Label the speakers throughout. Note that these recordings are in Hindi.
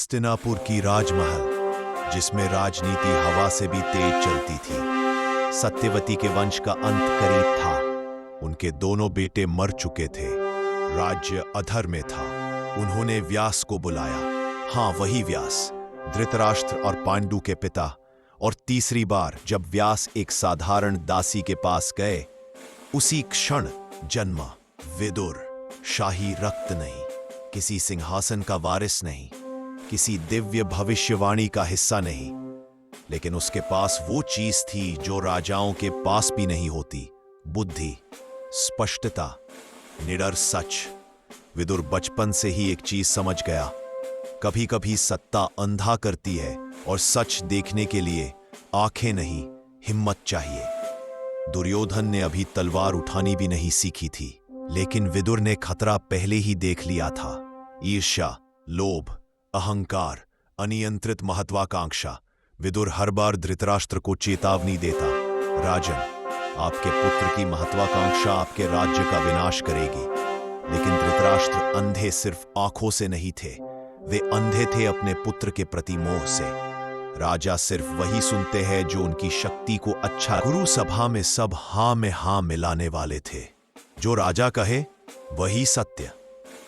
Speaker 1: हस्तिनापुर की राजमहल, जिसमें राजनीति हवा से भी तेज चलती थी। सत्यवती के वंश का अंत करीब था। उनके दोनों बेटे मर चुके थे। राज्य अधर में था। उन्होंने व्यास को बुलाया। हाँ, वही व्यास, धृतराष्ट्र और पांडु के पिता। और तीसरी बार जब व्यास एक साधारण दासी के पास गए, उसी क्षण जन्मा विदुर। शाही रक्त नहीं, किसी सिंहासन का वारिस नहीं, किसी दिव्य भविष्यवाणी का हिस्सा नहीं, लेकिन उसके पास वो चीज थी जो राजाओं के पास भी नहीं होती: बुद्धि, स्पष्टता, निडर सच। विदुर बचपन से ही एक चीज समझ गया: कभी कभी सत्ता अंधा करती है और सच देखने के लिए आंखें नहीं, हिम्मत चाहिए। दुर्योधन ने अभी तलवार उठानी भी नहीं सीखी थी, लेकिन विदुर ने खतरा पहले ही देख लिया था। ईर्ष्या, लोभ, अहंकार, अनियंत्रित महत्वाकांक्षा। विदुर हर बार धृतराष्ट्र को चेतावनी देता: राजन, आपके पुत्र की महत्वाकांक्षा आपके राज्य का विनाश करेगी। लेकिन धृतराष्ट्र अंधे सिर्फ आंखों से नहीं थे, वे अंधे थे अपने पुत्र के प्रति मोह से। राजा सिर्फ वही सुनते हैं जो उनकी शक्ति को अच्छा। गुरु सभा में सब हां में हां मिलाने वाले थे। जो राजा कहे वही सत्य।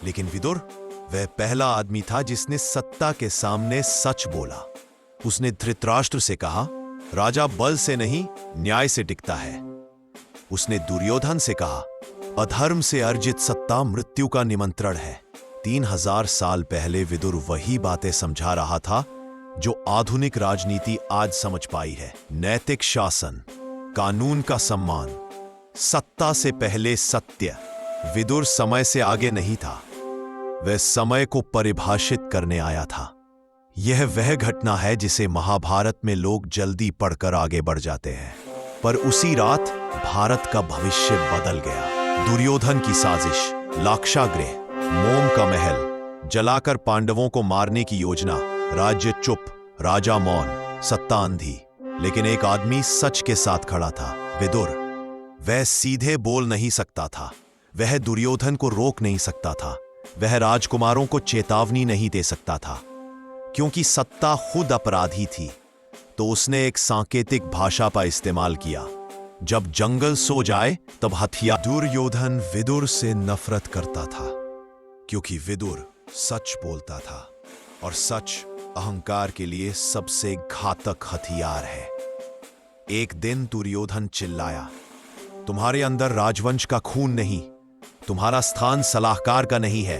Speaker 1: लेकिन विदुर वह पहला आदमी था जिसने सत्ता के सामने सच बोला। उसने धृतराष्ट्र से कहा, राजा बल से नहीं, न्याय से टिकता है। उसने दुर्योधन से कहा, अधर्म से अर्जित सत्ता मृत्यु का निमंत्रण है। 3000 साल पहले विदुर वही बातें समझा रहा था जो आधुनिक राजनीति आज समझ पाई है: नैतिक शासन, कानून का सम्मान, सत्ता से पहले सत्य। विदुर समय से आगे नहीं था, वह समय को परिभाषित करने आया था। यह वह घटना है जिसे महाभारत में लोग जल्दी पढ़कर आगे बढ़ जाते हैं, पर उसी रात भारत का भविष्य बदल गया। दुर्योधन की साजिश, लाक्षागृह, मोम का महल, जलाकर पांडवों को मारने की योजना। राज्य चुप, राजा मौन, सत्ता अंधी। लेकिन एक आदमी सच के साथ खड़ा था: विदुर। वह सीधे बोल नहीं सकता था, वह दुर्योधन को रोक नहीं सकता था, वह राजकुमारों को चेतावनी नहीं दे सकता था, क्योंकि सत्ता खुद अपराधी थी। तो उसने एक सांकेतिक भाषा का इस्तेमाल किया: जब जंगल सो जाए तब हथियार। दुर्योधन विदुर से नफरत करता था, क्योंकि विदुर सच बोलता था, और सच अहंकार के लिए सबसे घातक हथियार है। एक दिन दुर्योधन चिल्लाया, तुम्हारे अंदर राजवंश का खून नहीं, तुम्हारा स्थान सलाहकार का नहीं है।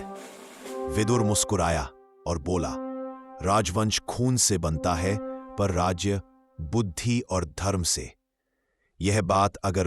Speaker 1: विदुर मुस्कुराया और बोला, राजवंश खून से बनता है, पर राज्य बुद्धि और धर्म से। यह बात अगर